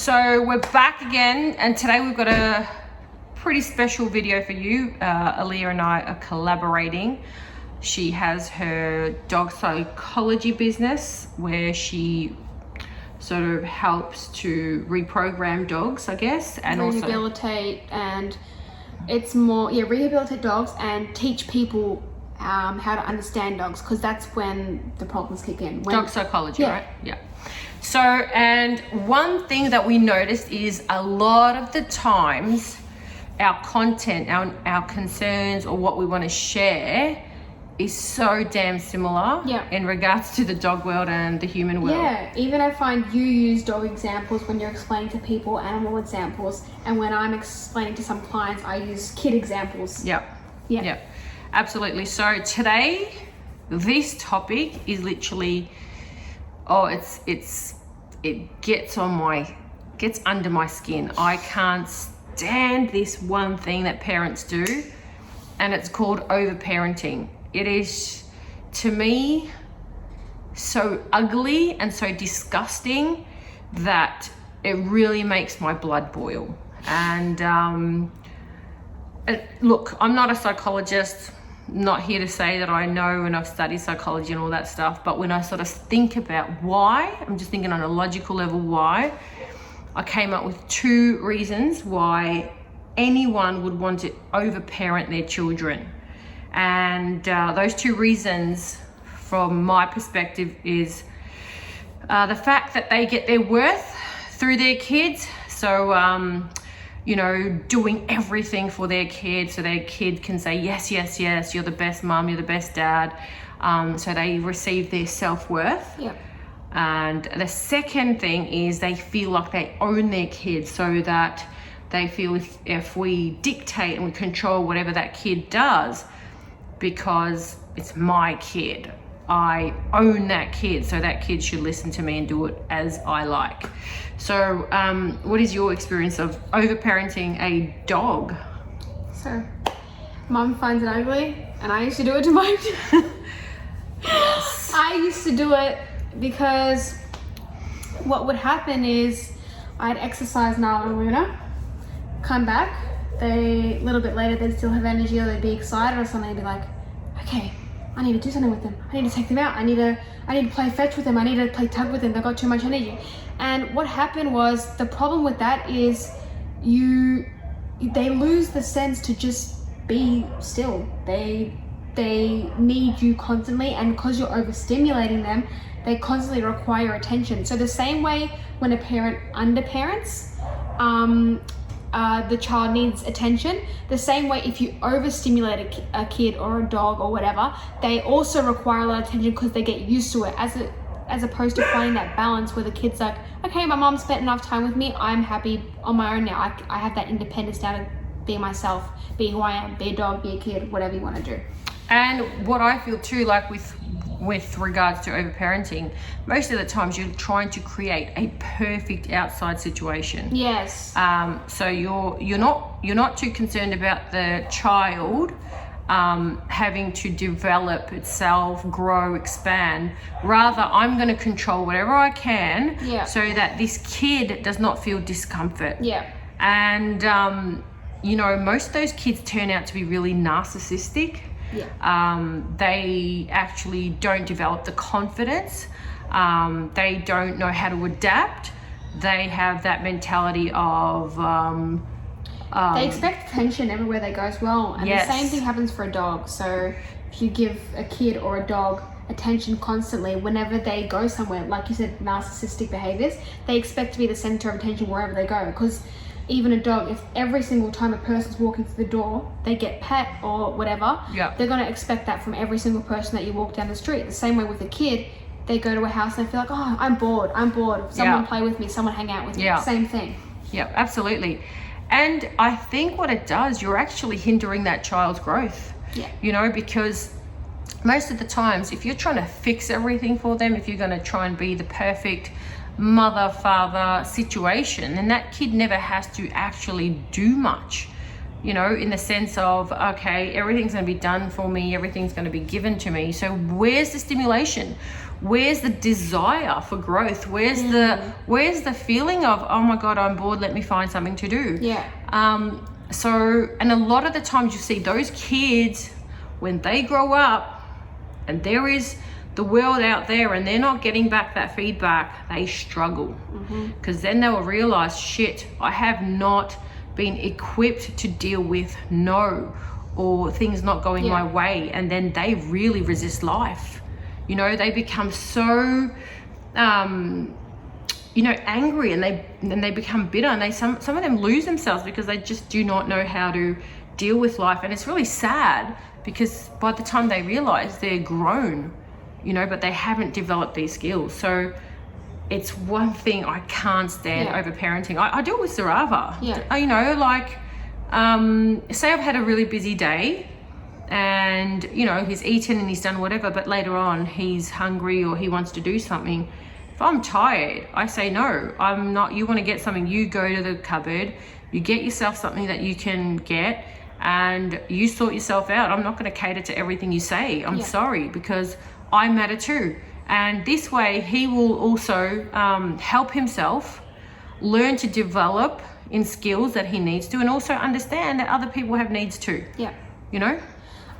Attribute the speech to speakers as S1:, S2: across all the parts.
S1: So we're back again, and today we've got a pretty special video for you. Aliyah and I are collaborating. She has her dog psychology business where she sort of helps to reprogram dogs, I guess, and
S2: rehabilitate, and it's more rehabilitate dogs and teach people how to understand dogs, because that's when the problems kick in.
S1: Dog psychology, right? Yeah. So, and one thing that we noticed is a lot of the times our content, our concerns, or what we want to share is so damn similar in regards to the dog world and the human world.
S2: Yeah, even I find you use dog examples when you're explaining to people animal examples, and when I'm explaining to some clients, I use kid examples.
S1: Yeah, absolutely. So today, this topic is literally, it gets under my skin. I can't stand this one thing that parents do, and it's called overparenting. It is, to me, so ugly and so disgusting that it really makes my blood boil. And look, I'm not a psychologist, not here to say that I know and I've studied psychology and all that stuff, but when I sort of think about why, I'm just thinking on a logical level why, I came up with 2 reasons why anyone would want to overparent their children. And those 2 reasons, from my perspective, is the fact that they get their worth through their kids. So, doing everything for their kid so their kid can say, yes, yes, yes, you're the best mum, you're the best dad. So they receive their self-worth.
S2: Yep.
S1: And the second thing is they feel like they own their kids, so that they feel if we dictate and we control whatever that kid does, because it's my kid, I own that kid, so that kid should listen to me and do it as I like. So what is your experience of overparenting a dog?
S2: So mum finds it ugly, and I used to do it to mine.
S1: Yes.
S2: I used to do it because what would happen is I'd exercise Nala and Luna, come back, a little bit later they'd still have energy, or they'd be excited or something. They'd be like, okay, I need to do something with them. I need to take them out. I need to play fetch with them. I need to play tug with them. They've got too much energy. And what happened was, the problem with that is they lose the sense to just be still. They need you constantly, and because you're overstimulating them, they constantly require attention. So the same way when a parent underparents, the child needs attention, the same way if you overstimulate a kid or a dog or whatever, they also require a lot of attention because they get used to it, as opposed to finding that balance where the kid's like, okay, my mom spent enough time with me, I'm happy on my own now. I have that independence now to be myself, be who I am, be a dog, be a kid, whatever you want to do.
S1: And what I feel too, like with regards to overparenting, most of the times you're trying to create a perfect outside situation.
S2: Yes.
S1: So you're not too concerned about the child having to develop itself, grow, expand. Rather, I'm going to control whatever I can so that this kid does not feel discomfort.
S2: Yeah.
S1: And most of those kids turn out to be really narcissistic.
S2: Yeah.
S1: They actually don't develop the confidence. They don't know how to adapt. They have that mentality of
S2: they expect attention everywhere they go as well. And the same thing happens for a dog. So if you give a kid or a dog attention constantly, whenever they go somewhere, like you said, narcissistic behaviors, they expect to be the center of attention wherever they go. Because even a dog, if every single time a person's walking through the door, they get pet or whatever, they're going to expect that from every single person that you walk down the street. The same way with a kid, they go to a house and they feel like, oh, I'm bored. Someone play with me, someone hang out with me. Same thing.
S1: Yeah, absolutely. And I think what it does, you're actually hindering that child's growth.
S2: Yeah.
S1: Because most of the times, if you're trying to fix everything for them, if you're going to try and be the perfect mother-father situation, then that kid never has to actually do much. you know, in the sense of, okay, everything's going to be done for me, everything's going to be given to me. So where's the stimulation? Where's the desire for growth? Where's the feeling of, oh my God, I'm bored, let me find something to do? So, and a lot of the times you see those kids, when they grow up and there is the world out there and they're not getting back that feedback, they struggle. Because then they will realize, shit, I have not been equipped to deal with no, or things not going my way. And then they really resist life. You know, they become so, you know, angry, and they become bitter, and some of them lose themselves because they just do not know how to deal with life. And it's really sad, because by the time they realize, they're grown, you know, but they haven't developed these skills. So it's one thing I can't stand over parenting. I do it with Zarava. You know, like, say I've had a really busy day, and, you know, he's eaten and he's done whatever, but later on he's hungry or he wants to do something. If I'm tired, I say, no, I'm not. You want to get something, you go to the cupboard, you get yourself something that you can get, and you sort yourself out. I'm not going to cater to everything you say. I'm sorry, because I matter too. And this way he will also help himself learn to develop in skills that he needs to, and also understand that other people have needs too. You know?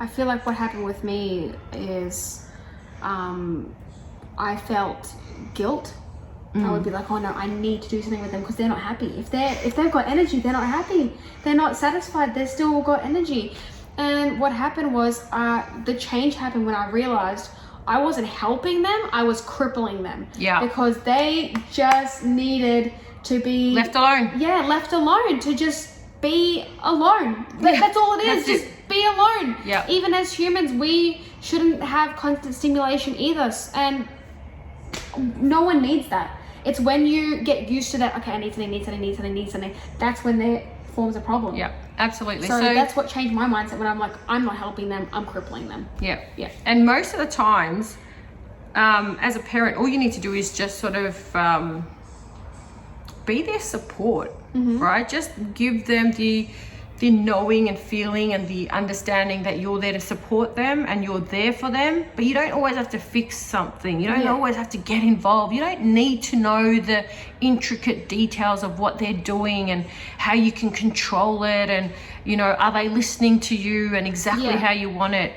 S2: I feel like what happened with me is I felt guilt. I would be like, oh no, I need to do something with them because they're not happy. If they've got energy, they're not happy. They're not satisfied. They're still got energy. And what happened was the change happened when I realized I wasn't helping them. I was crippling them. Because they just needed to be
S1: left alone.
S2: Left alone, to just be alone. That's all it is. Just be alone. Even as humans, we shouldn't have constant stimulation either. And no one needs that. It's when you get used to that, okay, I need something, that's when there forms a problem.
S1: Absolutely.
S2: So that's what changed my mindset, when I'm like, I'm not helping them, I'm crippling them.
S1: And most of the times, as a parent, all you need to do is just sort of be their support, right? Just give them the knowing and feeling and the understanding that you're there to support them and you're there for them. But you don't always have to fix something. You don't always have to get involved. You don't need to know the intricate details of what they're doing and how you can control it, and, you know, are they listening to you and exactly how you want it.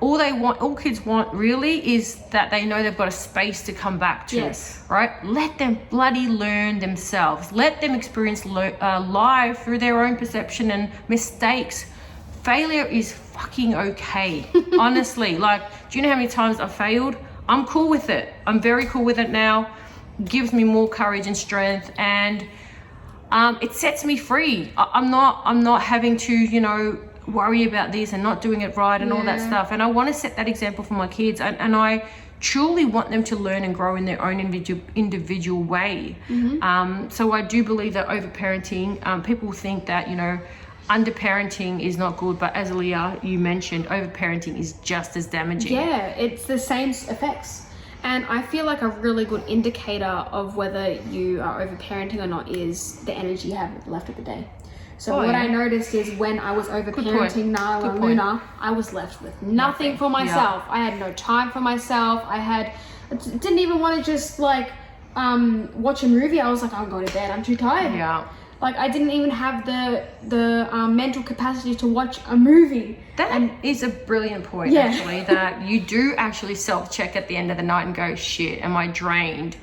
S1: All kids want really is that they know they've got a space to come back to. Right? Let them bloody learn themselves. Let them experience life through their own perception and mistakes. Failure is fucking okay. Honestly, like, do you know how many times I've failed? I'm cool with it. I'm very cool with it now. Gives me more courage and strength, and it sets me free. I'm not having to, you know, worry about this and not doing it right and all that stuff. And I want to set that example for my kids, and I truly want them to learn and grow in their own individual way. So I do believe that over-parenting, people think that, you know, under-parenting is not good, but as Aliyah, you mentioned, over-parenting is just as damaging.
S2: It's the same effects. And I feel like a really good indicator of whether you are over-parenting or not is the energy you have left of the day. So I noticed is when I was over-parenting Nala and Luna, I was left with nothing for myself. I had no time for myself. Didn't even want to just like watch a movie. I was like, I'm going to bed. I'm too tired. Like, I didn't even have the mental capacity to watch a movie.
S1: That is a brilliant point, actually, that you do actually self-check at the end of the night and go, shit, am I drained?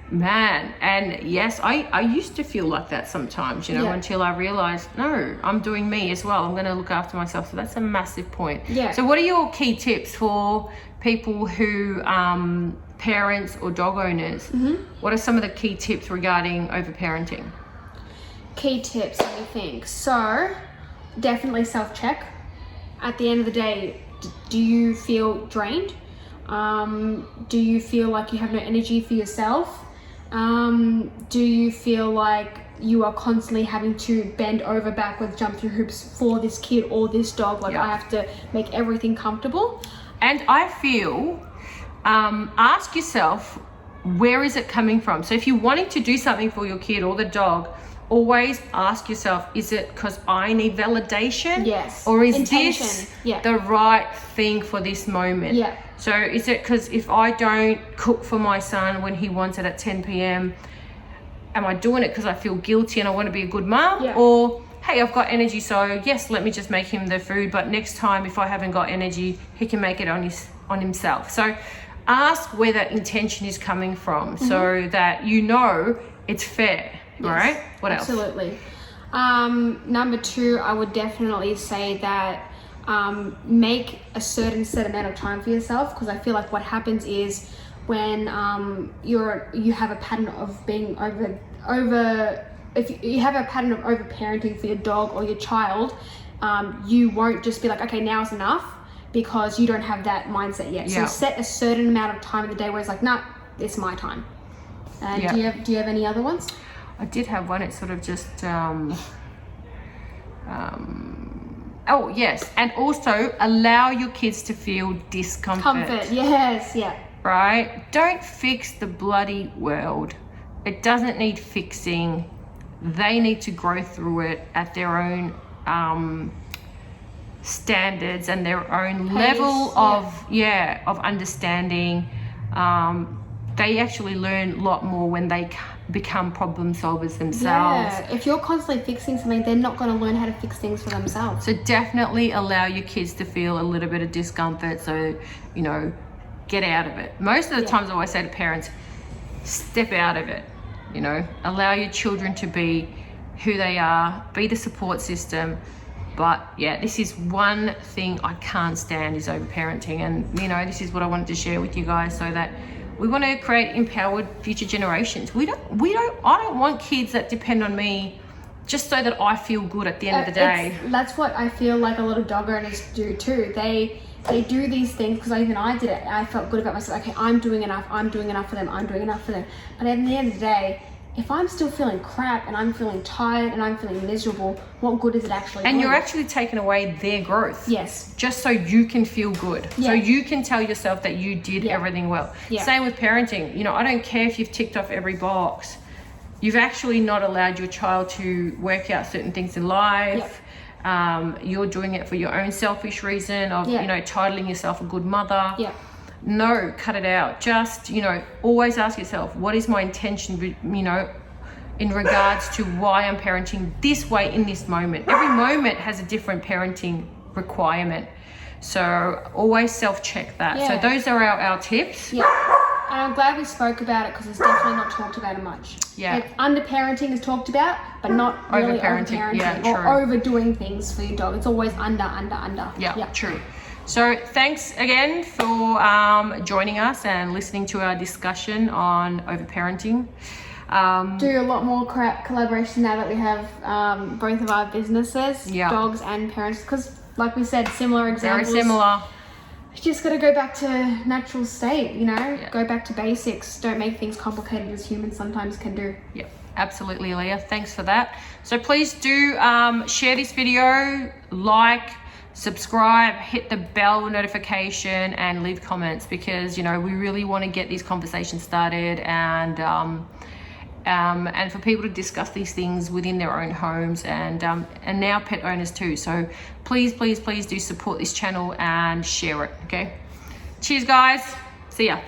S1: Man, and yes, I used to feel like that sometimes, you know, until I realized, no, I'm doing me as well. I'm going to look after myself. So that's a massive point. So what are your key tips for people who, parents or dog owners? What are some of the key tips regarding over-parenting?
S2: Key tips, let me think. So, definitely self-check. At the end of the day, do you feel drained? Do you feel like you have no energy for yourself? Do you feel like you are constantly having to bend over backwards, jump through hoops for this kid or this dog? Like, I have to make everything comfortable.
S1: And I feel, ask yourself, where is it coming from? So if you're wanting to do something for your kid or the dog, always ask yourself, is it because I need validation?
S2: Yes.
S1: Or is
S2: Intention.
S1: this
S2: Yeah.
S1: the right thing for this moment?
S2: Yeah.
S1: So is it because if I don't cook for my son when he wants it at 10 p.m., am I doing it because I feel guilty and I want to be a good mom?
S2: Yeah.
S1: Or, hey, I've got energy, so yes, let me just make him the food, but next time if I haven't got energy, he can make it on himself. So ask where that intention is coming from so that you know it's fair.
S2: Yes,
S1: right? What else?
S2: Absolutely. Number 2, I would definitely say that make a certain set amount of time for yourself, because I feel like what happens is when you have a pattern of being if you have a pattern of over parenting for your dog or your child, you won't just be like, okay, now is enough, because you don't have that mindset yet.
S1: Yeah.
S2: So set a certain amount of time in the day where it's like, nah, it's my time.
S1: Yeah.
S2: Do you have any other ones?
S1: I did have one. It's sort of just oh yes, and also allow your kids to feel discomfort.
S2: Comfort, yes, yeah.
S1: Right? Don't fix the bloody world. It doesn't need fixing. They need to grow through it at their own standards and their own level of understanding. They actually learn a lot more when they become problem solvers themselves.
S2: Yeah, if you're constantly fixing something, they're not going to learn how to fix things for themselves.
S1: So definitely allow your kids to feel a little bit of discomfort. So, you know, get out of it. Most of the times I always say to parents, step out of it. You know, allow your children to be who they are, be the support system. But yeah, this is one thing I can't stand is over-parenting. And, you know, this is what I wanted to share with you guys so that we want to create empowered future generations. I don't want kids that depend on me just so that I feel good at the end of the day.
S2: That's what I feel like a lot of dog owners do too. They do these things because even I did it. I felt good about myself. Okay, I'm doing enough for them. But at the end of the day, if I'm still feeling crap and I'm feeling tired and I'm feeling miserable, what good is it actually doing?
S1: And you're actually taking away their growth.
S2: Yes.
S1: Just so you can feel good.
S2: Yeah.
S1: So you can tell yourself that you did everything well.
S2: Yeah.
S1: Same with parenting. You know, I don't care if you've ticked off every box. You've actually not allowed your child to work out certain things in life. You're doing it for your own selfish reason of, you know, titling yourself a good mother.
S2: Yeah.
S1: No, cut it out. Just, you know, always ask yourself, what is my intention, you know, in regards to why I'm parenting this way in this moment. Every moment has a different parenting requirement. So always self-check that.
S2: Yeah.
S1: So those are our tips.
S2: Yeah. And I'm glad we spoke about it because it's definitely not talked about much.
S1: Yeah.
S2: Under-parenting is talked about, but not really
S1: Over-parenting. Yeah,
S2: or
S1: true.
S2: overdoing things for your dog. It's always under.
S1: Yeah, true. So thanks again for joining us and listening to our discussion on over-parenting.
S2: Do a lot more collaboration now that we have both of our businesses, dogs and parents, because like we said, similar examples.
S1: Very similar.
S2: You just got to go back to natural state, you know, go back to basics. Don't make things complicated as humans sometimes can do.
S1: Yeah, absolutely, Aliyah. Thanks for that. So please do share this video, like, subscribe, hit the bell notification and leave comments because, you know, we really want to get these conversations started and for people to discuss these things within their own homes and now pet owners too. So please do support this channel and share it. Okay. Cheers, guys. See ya.